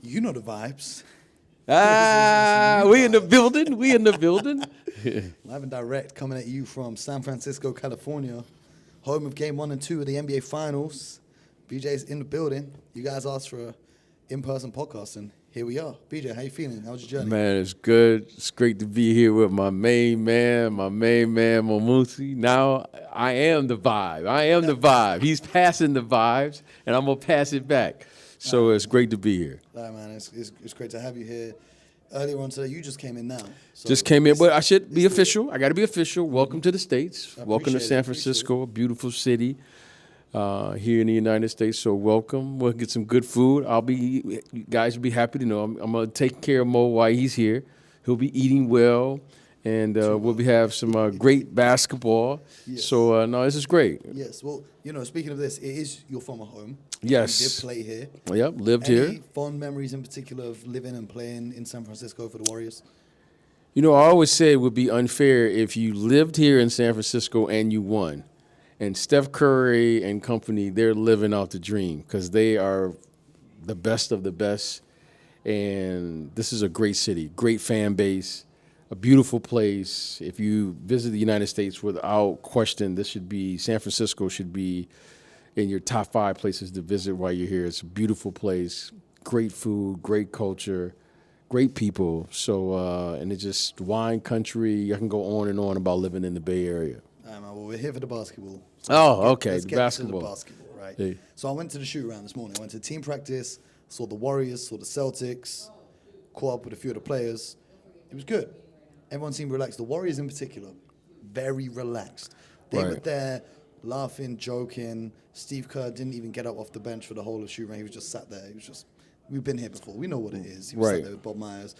You know the vibes. We in the building. We in the building. Live and direct coming at you from San Francisco, California, home of Game 1 and 2 of the NBA Finals. BJ's in the building. You guys asked for a in-person podcast, and here we are. BJ, how you feeling? How's your journey? Man, it's good. It's great to be here with my main man, Momusi. Now I am the vibe. He's passing the vibes, and I'm going to pass it back. So it's great to be here. All right, man. It's great to have you here. Earlier on today, you just came in now. So just came in, but I should be official. I got to be official. Welcome to the States. Welcome to San it. Francisco, a beautiful city here in the United States. So welcome. We'll get some good food. You guys will be happy to know I'm going to take care of Mo while he's here. He'll be eating well, and have some great basketball. Yes. So, no, this is great. Yes. Well, speaking of this, it is your former home. Yes. You did play here. Yep, lived Any here. fond memories in particular of living and playing in San Francisco for the Warriors? I always say it would be unfair if you lived here in San Francisco and you won. And Steph Curry and company, they're living out the dream because they are the best of the best. And this is a great city, great fan base, a beautiful place. If you visit the United States, without question, San Francisco should be in your top 5 places to visit while you're here. It's a beautiful place, great food, great culture, great people. So, and it's just wine country. I can go on and on about living in the Bay Area. All right, man. Well, we're here for the basketball. Okay, Let's the get basketball. to the basketball, right? Hey. So I went to the shoot around this morning. I went to team practice, saw the Warriors, saw the Celtics, caught up with a few of the players. It was good. Everyone seemed relaxed. The Warriors in particular, very relaxed. They were there laughing, joking. Steve Kerr didn't even get up off the bench for the whole of shoot around. He was just sat there. We've been here before. We know what it is. He was sat there with Bob Myers.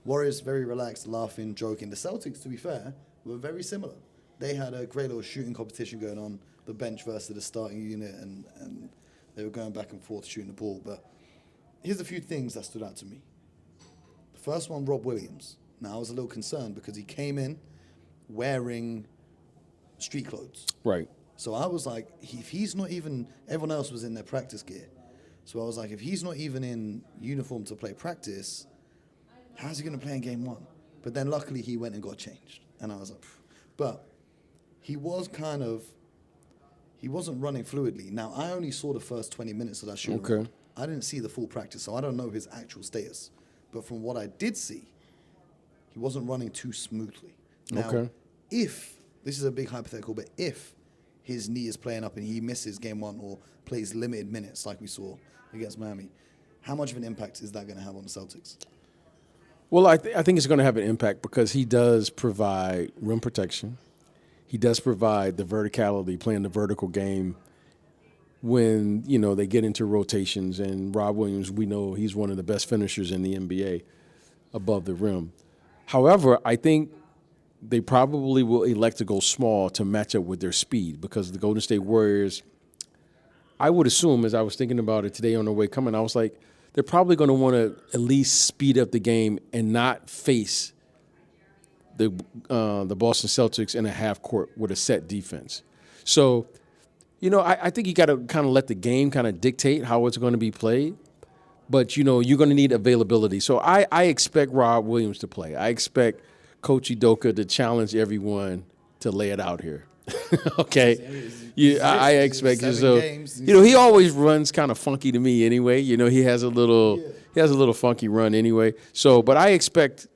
Warriors very relaxed, laughing, joking. The Celtics, to be fair, were very similar. They had a great little shooting competition going on, the bench versus the starting unit, and they were going back and forth shooting the ball. But here's a few things that stood out to me. The first one, Rob Williams. Now, I was a little concerned because he came in wearing street clothes. Right. So I was like, if he's not even, everyone else was in their practice gear. So I was like, if he's not even in uniform to play practice, how's he going to play in game 1? But then luckily he went and got changed. And I was like, phew. But he wasn't running fluidly. Now, I only saw the first 20 minutes of that shoot. Okay. I didn't see the full practice, so I don't know his actual status. But from what I did see, he wasn't running too smoothly. Now, if, this is a big hypothetical, but if his knee is playing up and he misses game 1 or plays limited minutes like we saw against Miami, how much of an impact is that going to have on the Celtics? Well, I think it's going to have an impact because he does provide rim protection. He does provide the verticality, playing the vertical game when, they get into rotations. And Rob Williams, we know he's one of the best finishers in the NBA above the rim. However, I think they probably will elect to go small to match up with their speed because the Golden State Warriors, I would assume, as I was thinking about it today on the way coming, I was like, they're probably going to want to at least speed up the game and not face the Boston Celtics in a half court with a set defense. So, I think you got to kind of let the game kind of dictate how it's going to be played. But, you're going to need availability. So I expect Rob Williams to play. I expect Coach Udoka to challenge everyone to lay it out here. Okay? I expect you. So, he always runs kind of funky to me anyway. He has a little funky run anyway. So, but I expect,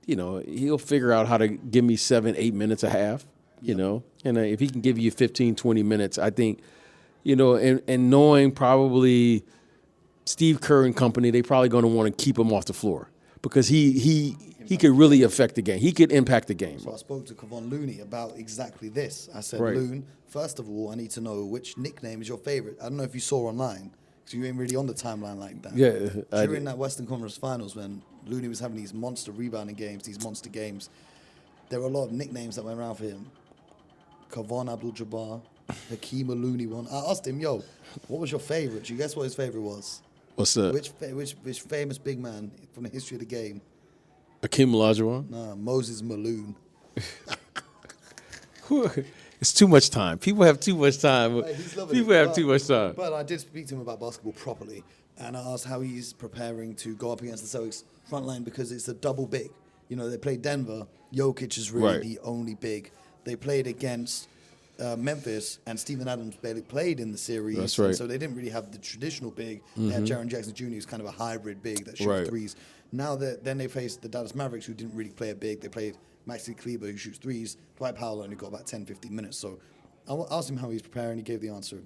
he'll figure out how to give me 7-8 minutes a half, and if he can give you 15, 20 minutes, I think, and knowing probably Steve Kerr and company, they probably going to want to keep him off the floor because he could really affect the game. He could impact the game. So I spoke to Kevon Looney about exactly this. I said, Right. Loon, first of all, I need to know which nickname is your favorite. I don't know if you saw online because you ain't really on the timeline like that. Yeah, During that Western Conference Finals when Looney was having these monster rebounding games, these monster games, there were a lot of nicknames that went around for him. Kevon Abdul-Jabbar, Hakeem Looney one. I asked him, what was your favorite? Do you guess what his favorite was? What's that? Which famous big man from the history of the game? Akeem Olajuwon? Nah, Moses Malone. It's too much time. People have too much time. Hey, he's loving People it. have too much time. But I did speak to him about basketball properly, and I asked how he's preparing to go up against the Celtics front line because it's a double big. You know, they played Denver. Jokic is really Right. the only big. They played against Memphis, and Steven Adams barely played in the series. That's right. And so they didn't really have the traditional big. They had Jaren Jackson Jr., who's kind of a hybrid big that shoots Right. threes. Now then they faced the Dallas Mavericks, who didn't really play a big. They played Maxi Kleber, who shoots threes. Dwight Powell only got about 10, 15 minutes. So I asked him how he's preparing. He gave the answer of,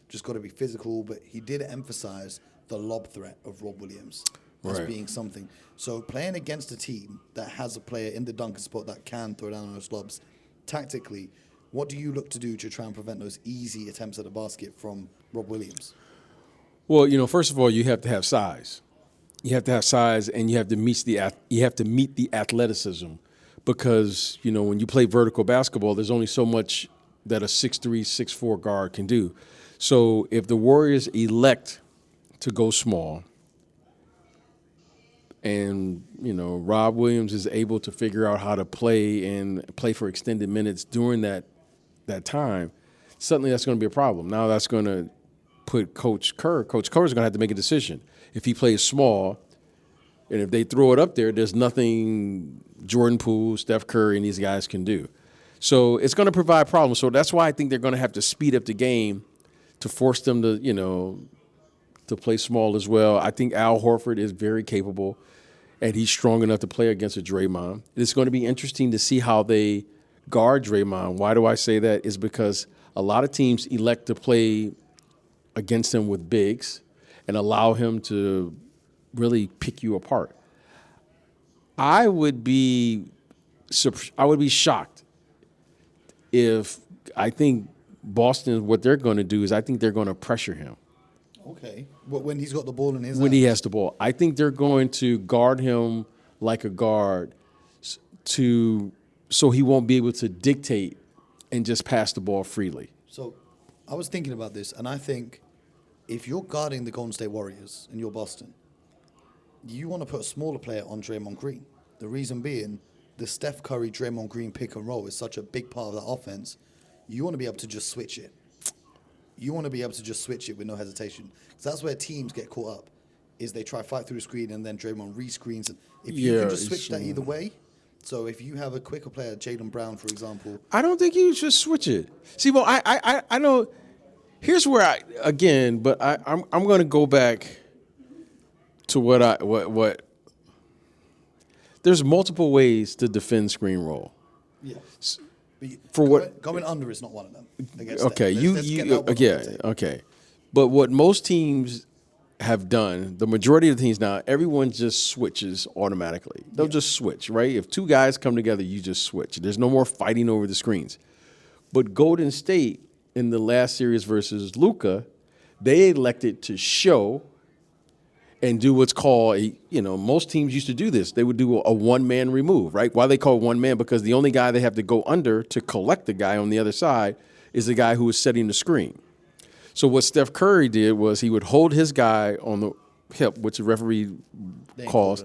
just got to be physical. But he did emphasize the lob threat of Rob Williams as Right. being something. So playing against a team that has a player in the dunker spot that can throw down those lobs, tactically, what do you look to do to try and prevent those easy attempts at the basket from Rob Williams? Well, first of all, you have to have size. You have to have size, and you have to meet the athleticism, because when you play vertical basketball, there's only so much that a 6'3", 6'4" guard can do. So if the Warriors elect to go small, and Rob Williams is able to figure out how to play for extended minutes during that time, suddenly that's going to be a problem. Now that's going to put Coach Kerr is going to have to make a decision. If he plays small, and if they throw it up there, there's nothing Jordan Poole, Steph Curry, and these guys can do. So it's going to provide problems. So that's why I think they're going to have to speed up the game to force them to, to play small as well. I think Al Horford is very capable, and he's strong enough to play against a Draymond. It's going to be interesting to see how they guard Draymond. Why do I say that? Is because a lot of teams elect to play against him with bigs and allow him to really pick you apart. I would be shocked if I think Boston, what they're going to do is I think they're going to pressure him. Okay. But when he's got the ball in his When hands? he has the ball. I think they're going to guard him like a guard so he won't be able to dictate and just pass the ball freely. So I was thinking about this, and I think if you're guarding the Golden State Warriors and you're Boston, you want to put a smaller player on Draymond Green. The reason being, the Steph Curry, Draymond Green pick and roll is such a big part of that offense. You want to be able to just switch it. You want to be able to just switch it with no hesitation. Because that's where teams get caught up, is they try to fight through the screen and then Draymond re-screens. If you can just switch that either way, so if you have a quicker player, Jaylen Brown, for example. I don't think you should switch it. See, well, I know. Here's where I'm going to go back to what. There's multiple ways to defend screen roll. Yeah. But For what? Going under is not one of them. Okay, okay. But what most teams have done, the majority of the teams now, everyone just switches automatically. They'll just switch, right? If two guys come together, you just switch. There's no more fighting over the screens. But Golden State in the last series versus Luka, they elected to show and do what's called most teams used to do this. They would do a one-man remove, right? Why they call it one man? Because the only guy they have to go under to collect the guy on the other side is the guy who is setting the screen. So what Steph Curry did was he would hold his guy on the hip, which the referee calls,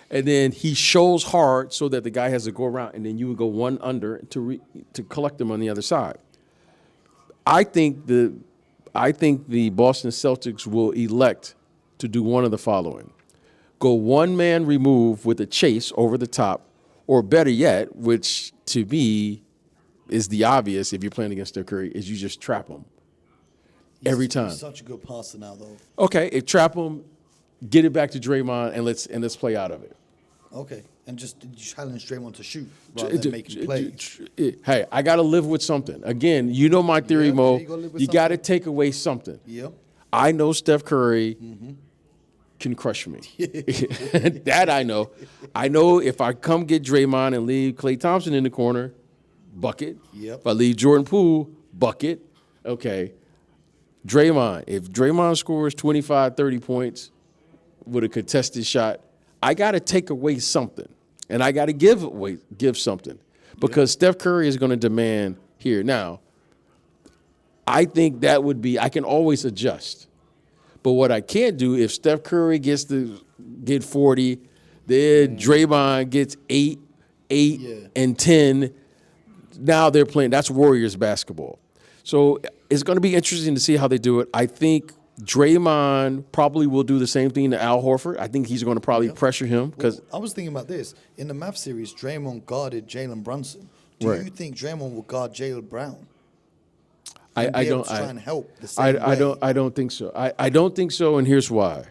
and then he shows hard so that the guy has to go around, and then you would go one under to collect him on the other side. I think the Boston Celtics will elect to do one of the following: go one-man remove with a chase over the top, or better yet, which to me is the obvious if you're playing against Steph Curry, is you just trap him every time. He's such a good passer now, though. Okay, trap him, get it back to Draymond, and let's play out of it. Okay, and just challenge Draymond to shoot rather than making plays. Hey, I got to live with something. Again, you know my theory, Mo. You got to take away something. Yep. I know Steph Curry can crush me. That I know. I know if I come get Draymond and leave Klay Thompson in the corner, bucket. Yep. If I leave Jordan Poole, bucket. Okay. Draymond, if Draymond scores 25, 30 points with a contested shot, I got to take away something. And I got to give something. Because Steph Curry is going to demand here. Now, I think that would be, I can always adjust. But what I can't do, if Steph Curry gets 40, then Draymond gets 8 and 10, now they're playing. That's Warriors basketball. So it's going to be interesting to see how they do it. I think Draymond probably will do the same thing to Al Horford. I think he's going to probably pressure him because I was thinking about this. In the Mavs series, Draymond guarded Jalen Brunson. Do Right. you think Draymond will guard Jalen Brown? I And be able don't. to try and help the same way? I don't think so. I don't think so, and here's why.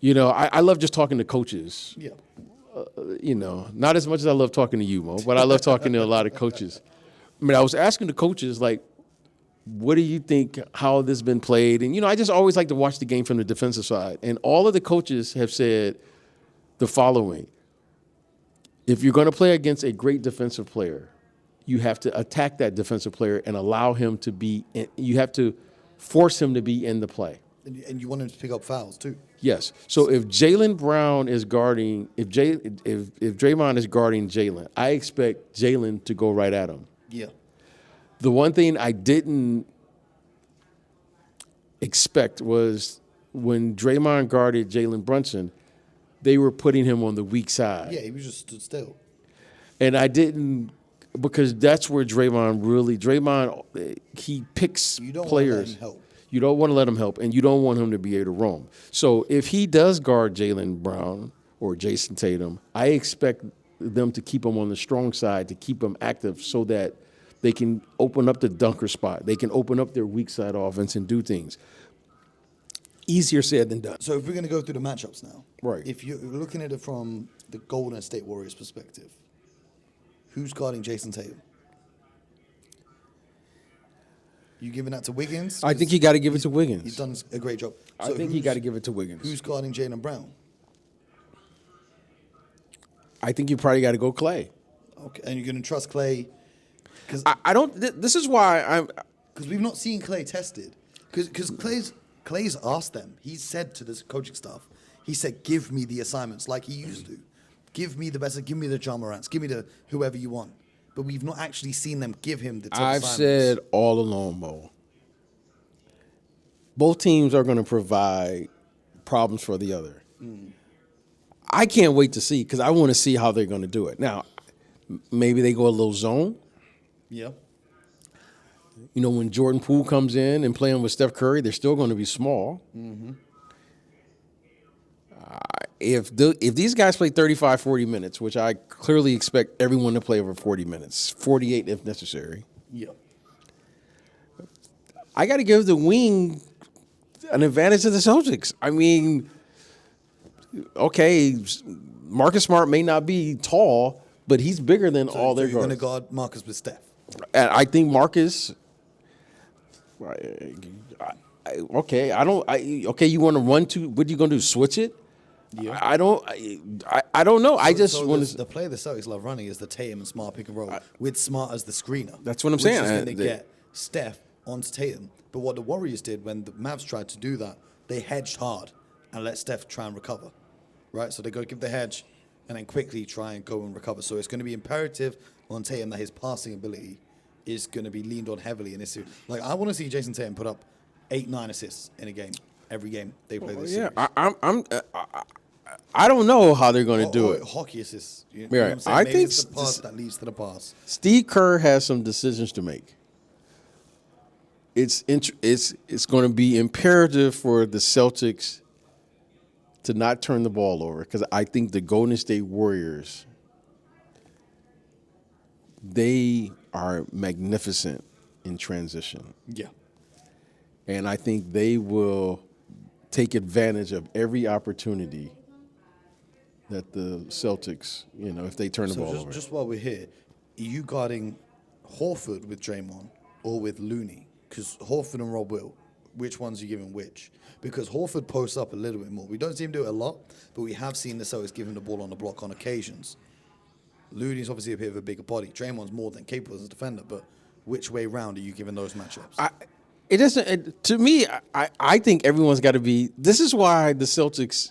I love just talking to coaches. Yeah. Not as much as I love talking to you, Mo, but I love talking to a lot of coaches. I mean, I was asking the coaches, like, what do you think, how this has been played? And, I just always like to watch the game from the defensive side. And all of the coaches have said the following. If you're going to play against a great defensive player, you have to attack that defensive player and allow him to be – you have to force him to be in the play. And you want him to pick up fouls, too. Yes. So if Jaylen Brown is guarding – if Draymond is guarding Jalen, I expect Jalen to go right at him. Yeah. The one thing I didn't expect was when Draymond guarded Jalen Brunson, they were putting him on the weak side. Yeah, he was just stood still. And I didn't, because that's where Draymond, he picks You don't players. want to let him help. You don't want to let him help, and you don't want him to be able to roam. So if he does guard Jaylen Brown or Jason Tatum, I expect them to keep him on the strong side, to keep him active so that they can open up the dunker spot. They can open up their weak side offense and do things. Easier said than done. So if we're going to go through the matchups now. Right. If you're looking at it from the Golden State Warriors perspective, who's guarding Jason Tatum? You giving that to Wiggins? I think you got to give it to Wiggins. He's done a great job. I think you got to give it to Wiggins. Who's guarding Jaylen Brown? I think you probably got to go Clay. Okay, and you're going to trust Clay? Because I don't. This is why I'm. we've not seen Clay tested. Because Clay's asked them. He said to this coaching staff, he said, "Give me the assignments like he used to. Give me the best. Give me the John Morants. Give me the whoever you want." But we've not actually seen them give him the tough I've assignments. said all along, Mo. Both teams are going to provide problems for the other. I can't wait to see because I want to see how they're going to do it. Now, maybe they go a little zone. Yeah. When Jordan Poole comes in and playing with Steph Curry, they're still going to be small. If these guys play 35, 40 minutes, which I clearly expect everyone to play over 40 minutes, 48 if necessary, Yeah. I got to give the wing an advantage to the Celtics. I mean, okay, Marcus Smart may not be tall, but he's bigger than all their You're going to guards. guard Marcus with Steph. And I think Marcus. Okay, you want to run to? What are you going to do? Switch it? Yeah. I don't know. I just So want the to. play the Celtics love running is the Tatum and Smart pick and roll with Smart as the screener. That's what I'm which saying. Is going to They- get Steph onto Tatum. But what the Warriors did when the Mavs tried to do that, they hedged hard and let Steph try and recover. Right? So they go give the hedge and then quickly try and go and recover. So it's going to be imperative on Tatum that his passing ability is going to be leaned on heavily in this series. Like, I want to see Jason Tatum put up 8-9 assists in a game, every game they play this Yeah, series. I don't know how they're going to do Or it. hockey assists. You know Yeah, what I'm saying? I Maybe think it's the pass that leads to the pass. Steve Kerr has some decisions to make. It's going to be imperative for the Celtics to not turn the ball over because I think the Golden State Warriors, they are magnificent in transition. Yeah. And I think they will take advantage of every opportunity that the Celtics, if they turn the ball So over. just while we're here, are you guarding Horford with Draymond or with Looney? Because Horford and Rob Will, which ones are you giving which? Because Horford posts up a little bit more. We don't see him do it a lot, but we have seen the Celtics give him the ball on the block on occasions. Looney's obviously a bit of a bigger body. Draymond's more than capable as a defender, but which way round are you giving those matchups? It doesn't. To me, I think everyone's got to be. This is why the Celtics.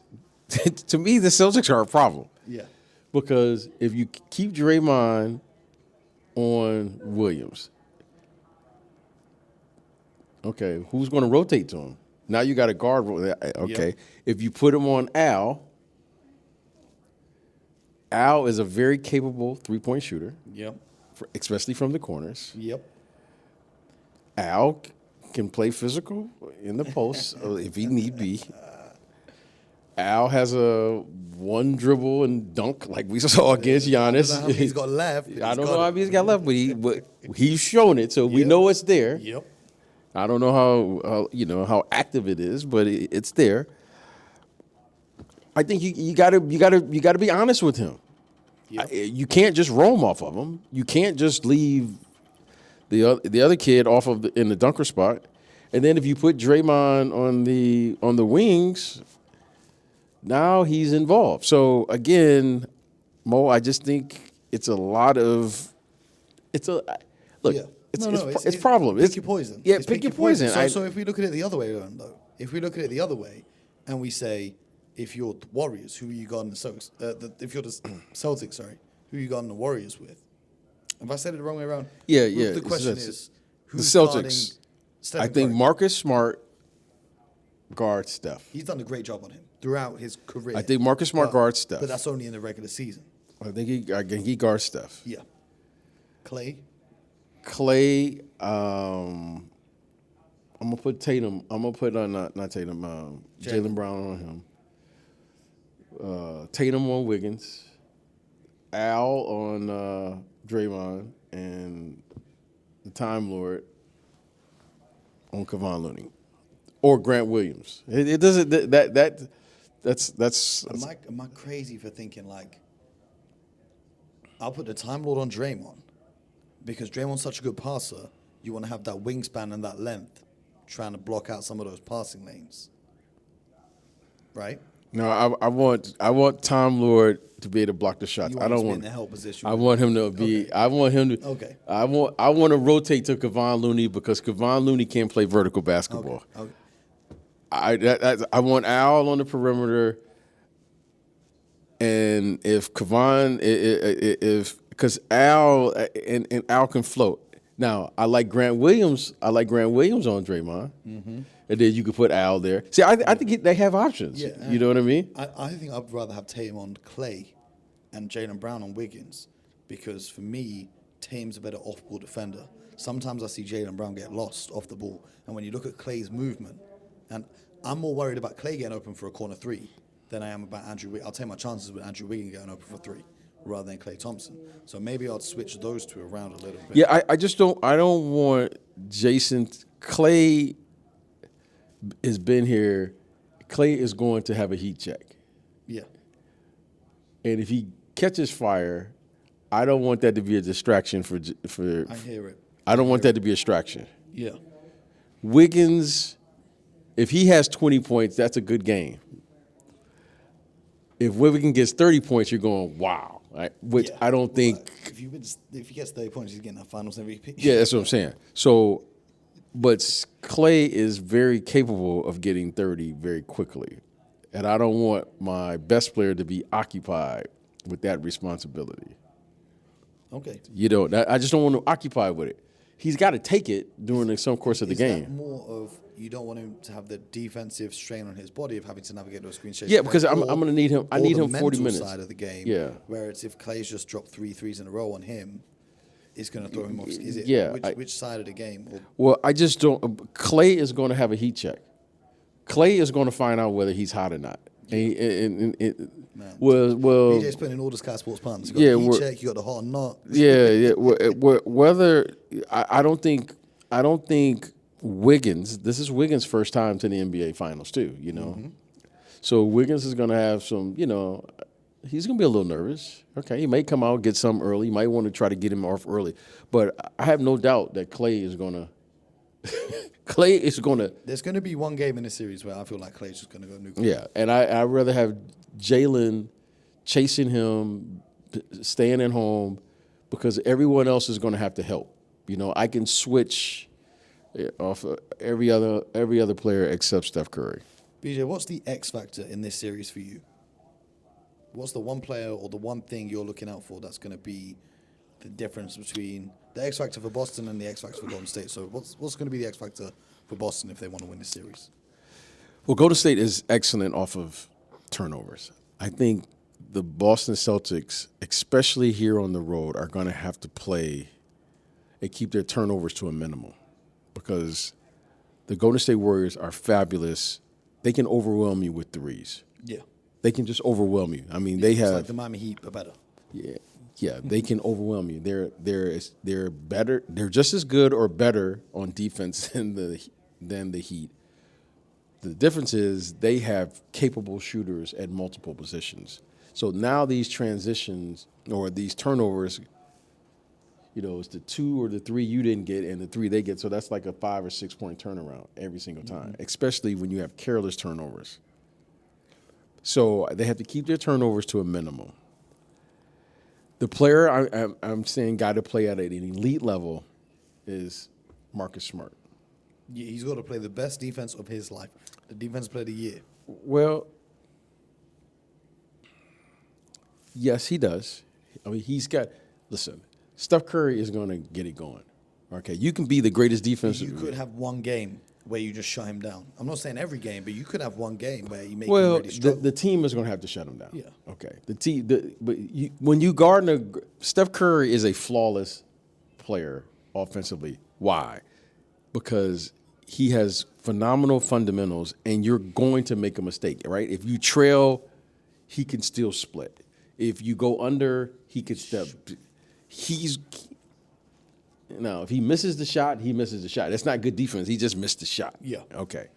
To me, the Celtics are a problem. Yeah. Because if you keep Draymond on Williams, okay, who's going to rotate to him? Now you got a guard. Okay, Yep. if you put him on Al, Al is a very capable three-point shooter, Yep. especially from the corners. Yep. Al can play physical in the post if he need be. Al has a one dribble and dunk like we saw against I don't know Giannis. how many he's got left. but I he's don't got know how it. many he's got left, but he's shown it, so we Yep. know it's there. Yep. I don't know how active it is, but it's there. I think you gotta be honest with him. Yep. You can't just roam off of him. You can't just leave the other kid off of in the dunker spot, and then if you put Draymond on the wings, now he's involved. So again, Mo, I just think it's a lot of look. Yeah. It's problem. Pick It's your poison. Yeah, It's pick your poison. So if we look at it the other way around, though, if we look at it the other way, and we say, if you're the Warriors, who are you guarding the Celtics? If you're the Celtics, sorry, who are you guarding the Warriors with? Have I said it the wrong way around? Yeah. The question It's- is, the who's Celtics. guarding I Stephen think Curry? Marcus Smart guards Steph. He's done a great job on him throughout his career. I think Marcus Smart guards Steph. But that's only in the regular season. I think he guards Steph. Yeah. Clay. Clay, I'm gonna put Tatum. I'm gonna put not Tatum. Jaylen Brown on him. Tatum on Wiggins. Al on Draymond, and the Time Lord on Kevon Looney, or Grant Williams. It doesn't that's. Am I crazy for thinking like I'll put the Time Lord on Draymond because Draymond's such a good passer. You want to have that wingspan and that length, trying to block out some of those passing lanes, right? No, I want Time Lord to be able to block the shots. You I want him don't to be want. in the help position. I want him to be. Okay. I want him to. Okay. I want to rotate to Kevon Looney because Kevon Looney can't play vertical basketball. Okay. I want Al on the perimeter, and if Kevon, if because Al and Al can float. Now I like Grant Williams. I like Grant Williams on Draymond, and then you could put Al there. See, I think they have options. Yeah, You know what I mean? I think I'd rather have Tatum on Clay and Jaylen Brown on Wiggins because for me, Tatum's a better off-ball defender. Sometimes I see Jaylen Brown get lost off the ball, and when you look at Clay's movement, and I'm more worried about Clay getting open for a corner three than I am about Andrew Wiggins. I'll take my chances with Andrew Wiggins getting open for three rather than Klay Thompson. So maybe I'll switch those two around a little bit. Yeah, I just don't. I don't want Jason Clay has been here. Clay is going to have a heat check, Yeah. and if he catches fire, I don't want that to be a distraction for. I hear it. I don't want that to be a distraction. Yeah. Wiggins, if he has 20 points, that's a good game. If Wiggins gets 30 points, you're going, wow. Right? Which Yeah. I don't think. If he gets 30 points, he's getting that Finals MVP. Yeah, that's what I'm saying. So, but Clay is very capable of getting 30 very quickly. And I don't want my best player to be occupied with that responsibility. Okay. You know, I just don't want to occupy with it. He's got to take it during some course of the Is that game. more of you don't want him to have the defensive strain on his body of having to navigate those screen shakes? Yeah, because I'm going to need him. I need him 40 minutes. Side of the game. Yeah. Whereas if Clay's just dropped 3 threes in a row on him, it's going to throw him off. Is it? Yeah, Which side of the game? Or, Well, I just don't. Clay is going to have a heat check. Clay is going to find out whether he's hot or not. Man. Well, BJ's playing in all the Sky Sports partners. You got Yeah, the heat we're- check. You got the hot or not. yeah. Whether I don't think Wiggins. This is Wiggins' first time to the NBA Finals too. You know, so Wiggins is going to have some. You know, he's going to be a little nervous. Okay, he may come out get some early. You might want to try to get him off early, but I have no doubt that Clay is going to. Clay is going to. There's going to be one game in this series where I feel like Clay's just going to go nuclear. Yeah, and I'd rather have Jalen chasing him, staying at home, because everyone else is going to have to help. You know, I can switch off every other player except Steph Curry. BJ, what's the X factor in this series for you? What's the one player or the one thing you're looking out for that's going to be the difference between the X factor for Boston and the X factor for Golden State? So what's going to be the X factor for Boston if they want to win this series? Well, Golden State is excellent off of turnovers. I think the Boston Celtics, especially here on the road, are going to have to play and keep their turnovers to a minimum because the Golden State Warriors are fabulous. They can overwhelm you with threes. Yeah. They can just overwhelm you. I mean, they It's have like the Miami Heat, but better. yeah, they can overwhelm you. They're better. They're just as good or better on defense than the Heat. The difference is they have capable shooters at multiple positions. So now these transitions or these turnovers, it's the 2 or the 3 you didn't get and the 3 they get. So that's like a 5 or 6 point turnaround every single time, especially when you have careless turnovers. So they have to keep their turnovers to a minimum. The player I'm saying got to play at an elite level is Marcus Smart. Yeah, he's got to play the best defense of his life. The defense player of the year. Well, yes, he does. I mean, listen, Steph Curry is going to get it going. Okay, you can be the greatest defensive. You could have one game where you just shut him down. I'm not saying every game, but you could have one game where you make him really struggle. The team is going to have to shut him down. Yeah. Okay. When you guard Steph Curry is a flawless player offensively. Why? Because he has phenomenal fundamentals, and you're going to make a mistake, right? If you trail, he can still split. If you go under, he can step. Now, if he misses the shot, he misses the shot. That's not good defense. He just missed the shot. Yeah. Okay.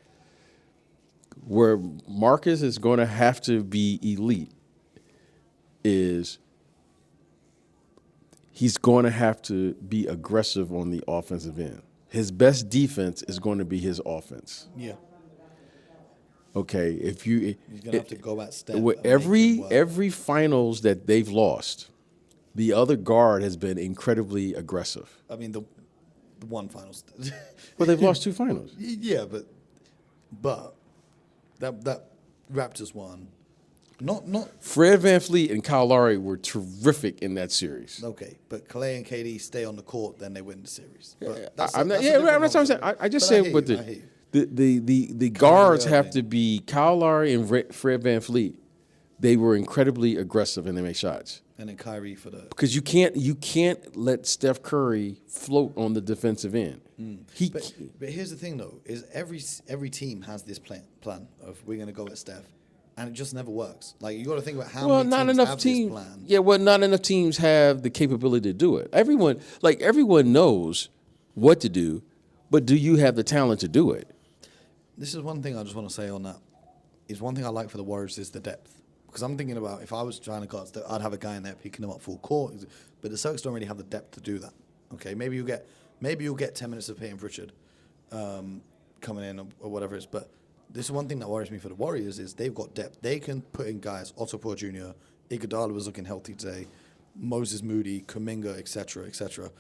Where Marcus is going to have to be elite is he's going to have to be aggressive on the offensive end. His best defense is going to be his offense. Yeah. Okay, He's going to have to go at step. Every finals that they've lost, the other guard has been incredibly aggressive. I mean, the one finals. Well, they've lost 2 finals. Yeah, but that Raptors one, not Fred VanVleet and Kyle Lowry were terrific in that series. okay, but Clay and KD stay on the court, then they win the series. But I'm not saying. I just said what the guards have to be. Kyle Lowry and Fred VanVleet, they were incredibly aggressive and they make shots. And then Kyrie for the Because you can't let Steph Curry float on the defensive end. But here's the thing though: is every team has this plan of we're going to go at Steph, and it just never works. Like you got to think about how many teams have this plan. Yeah, well, not enough teams have the capability to do it. Everyone knows what to do, but do you have the talent to do it? This is one thing I just want to say on that. Is one thing I like for the Warriors is the depth. Because I'm thinking about if I was trying to guard, I'd have a guy in there picking him up full court. But the Celtics don't really have the depth to do that. Okay, maybe you'll get 10 minutes of Payton Pritchard coming in or whatever it is. But this is one thing that worries me for the Warriors is they've got depth. They can put in guys. Otto Porter Jr., Iguodala was looking healthy today. Moses Moody, Kuminga, etc., etc.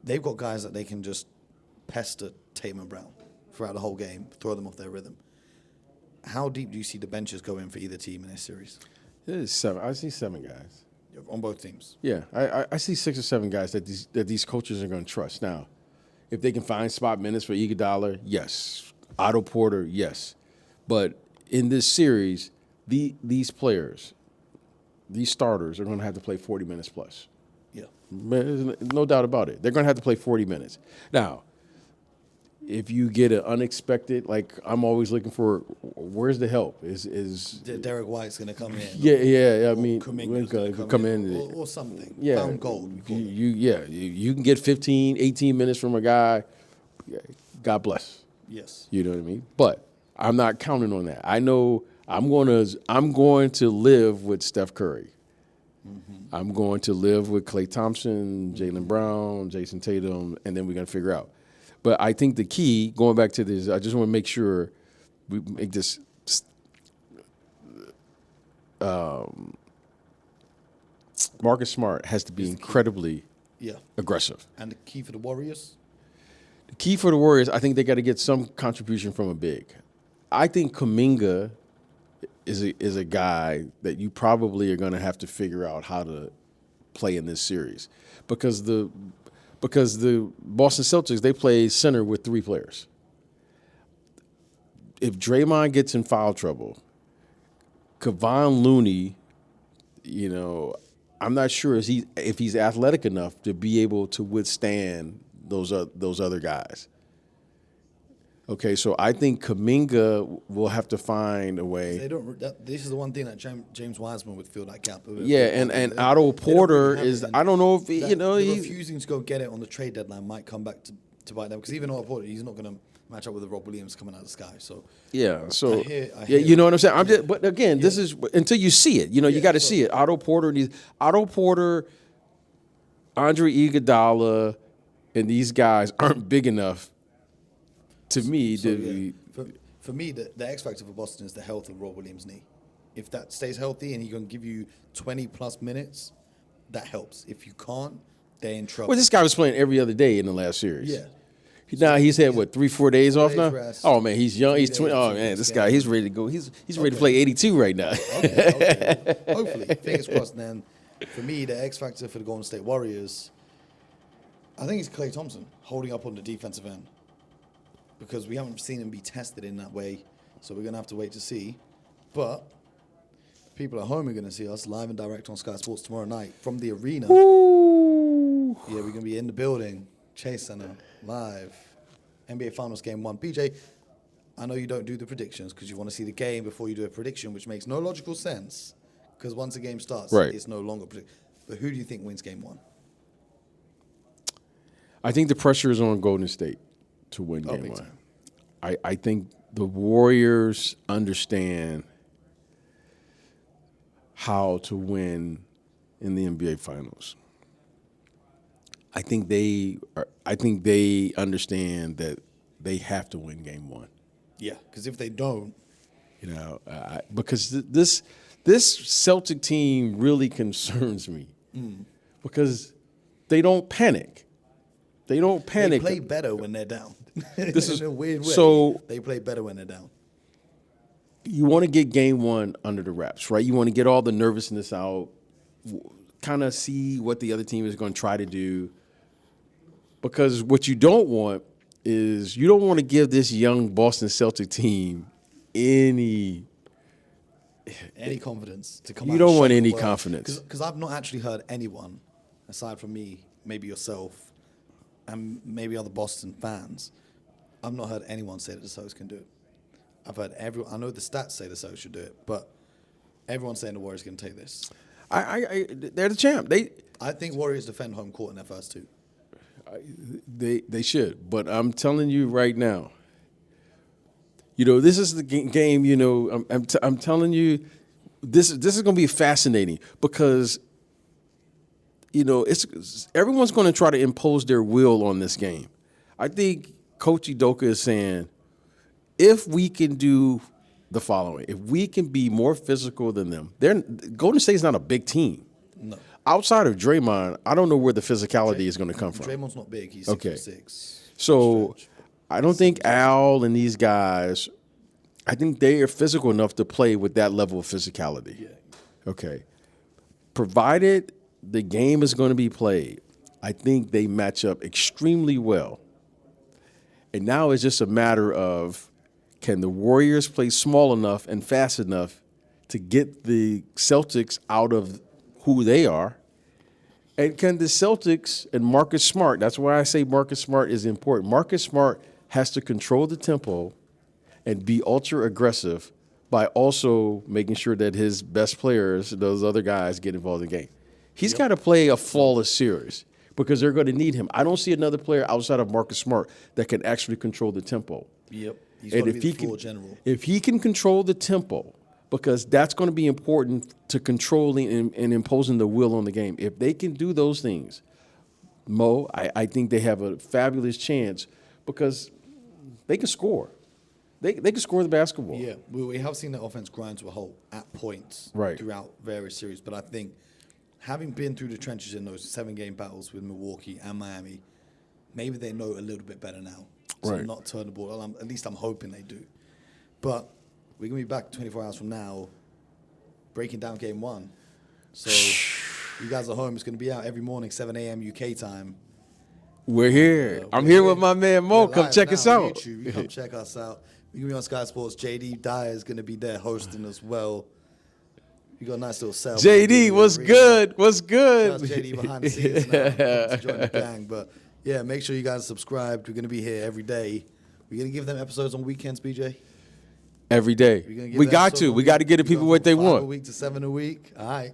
They've got guys that they can just pester Tatum and Brown throughout the whole game, throw them off their rhythm. How deep do you see the benches going for either team in this series? It is 7. I see 7 guys. On both teams? Yeah, I see 6 or 7 guys that these coaches are going to trust. Now, if they can find spot minutes for Iguodala, yes. Otto Porter, yes. But in this series, these players, these starters are going to have to play 40 minutes plus. Yeah. There's no doubt about it. They're going to have to play 40 minutes. Now, if you get an unexpected, like I'm always looking for, where's the help? Is Derek White's going to come in? Yeah. I mean, Kuminga's gonna come in or something. Yeah, Found gold. You can get 15, 18 minutes from a guy. Yeah, God bless. Yes. You know what I mean? But I'm not counting on that. I know I'm going to live with Steph Curry. Mm-hmm. I'm going to live with Klay Thompson, Jaylen Brown, Jason Tatum, and then we're going to figure out. But I think the key, going back to this, I just want to make sure we make this Marcus Smart has to be incredibly aggressive. And the key for the Warriors? The key for the Warriors, I think they got to get some contribution from a big. I think Kuminga is a guy that you probably are going to have to figure out how to play in this series because the Boston Celtics, they play center with 3 players. If Draymond gets in foul trouble, Kevon Looney I'm not sure if he's athletic enough to be able to withstand those other guys. Okay, so I think Kuminga will have to find a way. This is the one thing that James Wiseman would fill that gap. Yeah, and Otto Porter is. I don't know if he's refusing to go get it on the trade deadline might come back to bite them, because even Otto Porter, he's not going to match up with Rob Williams coming out of the sky. So yeah, so I hear you know what I'm saying. But again, this is until you see it. You got to see it. Otto Porter, Andre Iguodala, and these guys aren't big enough. To me, for me, the X factor for Boston is the health of Rob Williams' knee. If that stays healthy and he can give you 20+ minutes, that helps. If you can't, they're in trouble. Well, this guy was playing every other day in the last series. Yeah. Now he's had 3-4 days off now. Rest. Oh man, he's young. He's 20. Oh man, this guy, he's ready to go. He's ready to play 82 right now. Okay. Hopefully, fingers crossed. And then, for me, the X factor for the Golden State Warriors, I think it's Klay Thompson holding up on the defensive end, because we haven't seen him be tested in that way. So we're going to have to wait to see. But people at home are going to see us live and direct on Sky Sports tomorrow night from the arena. Ooh. Yeah, we're going to be in the building, Chase Center, live. NBA Finals Game 1. BJ, I know you don't do the predictions because you want to see the game before you do a prediction, which makes no logical sense, because once the game starts, it's no longer prediction. But who do you think wins Game 1? I think the pressure is on Golden State to win Game 1. I think the Warriors understand how to win in the NBA Finals. I think they understand that they have to win Game 1. Yeah, because if they don't, because this Celtic team really concerns me, because they don't panic. They don't panic. They play better when they're down. This is in a weird way. So they play better when they're down. You want to get Game 1 under the wraps, right? You want to get all the nervousness out, kind of see what the other team is going to try to do. Because what you don't want is, you don't want to give this young Boston Celtic team any confidence to come out. You don't want any confidence. Because I've not actually heard anyone, aside from me, maybe yourself, and maybe other Boston fans, I've not heard anyone say that the Celtics can do it. I've heard everyone. I know the stats say the Celtics should do it, but everyone's saying the Warriors can take this. They're the champ. I think Warriors defend home court in their first 2. They should, but I'm telling you right now. This is the game. I'm telling you, this is going to be fascinating, because everyone's going to try to impose their will on this game. I think Coach Udoka is saying, if we can do the following, if we can be more physical than them, Golden State's not a big team. No. Outside of Draymond, I don't know where the physicality is going to come from. Draymond's not big. He's 6'6". So I don't think Al and these guys, I think they are physical enough to play with that level of physicality. Yeah. Okay. Provided the game is going to be played, I think they match up extremely well. And now it's just a matter of, can the Warriors play small enough and fast enough to get the Celtics out of who they are? And can the Celtics and Marcus Smart, that's why I say Marcus Smart is important. Marcus Smart has to control the tempo and be ultra aggressive by also making sure that his best players, those other guys, get involved in the game. He's got to play a flawless series, because they're going to need him. I don't see another player outside of Marcus Smart that can actually control the tempo. Yep. He's going to be the floor general. If he can control the tempo, because that's going to be important to controlling and imposing the will on the game. If they can do those things, Mo, I think they have a fabulous chance, because they can score. They can score the basketball. Yeah, we have seen that offense grind to a halt at points throughout various series. But I think, having been through the trenches in those 7-game battles with Milwaukee and Miami, maybe they know a little bit better now. So not turn the ball. At least I'm hoping they do. But we're going to be back 24 hours from now breaking down Game 1. So you guys at home, it's going to be out every morning, 7 a.m. UK time. We're here. I'm here with my man Mo. Come check us out. YouTube. You come check us out. We're going to be on Sky Sports. JD Dyer is going to be there hosting as well. We got a nice little sale. JD, what's good? What's good? Shout out to JD behind the scenes now to join the gang. But yeah, make sure you guys are subscribed. We're going to be here every day. We're going to give them episodes on weekends, BJ. Every day. We got to. We got to get the people what they want. 5 a week to 7 a week. All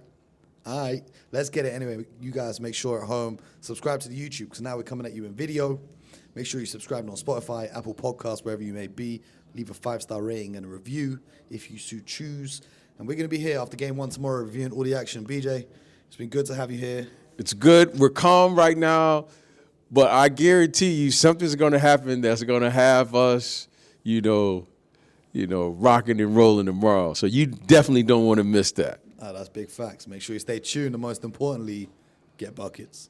right. Let's get it. Anyway, you guys make sure at home, subscribe to the YouTube because now we're coming at you in video. Make sure you subscribe on Spotify, Apple Podcasts, wherever you may be. Leave a 5-star rating and a review if you so choose. And we're going to be here after game 1 tomorrow reviewing all the action. BJ, it's been good to have you here. It's good. We're calm right now, but I guarantee you something's going to happen that's going to have us, rocking and rolling tomorrow. So you definitely don't want to miss that. That's big facts. Make sure you stay tuned. And most importantly, get buckets.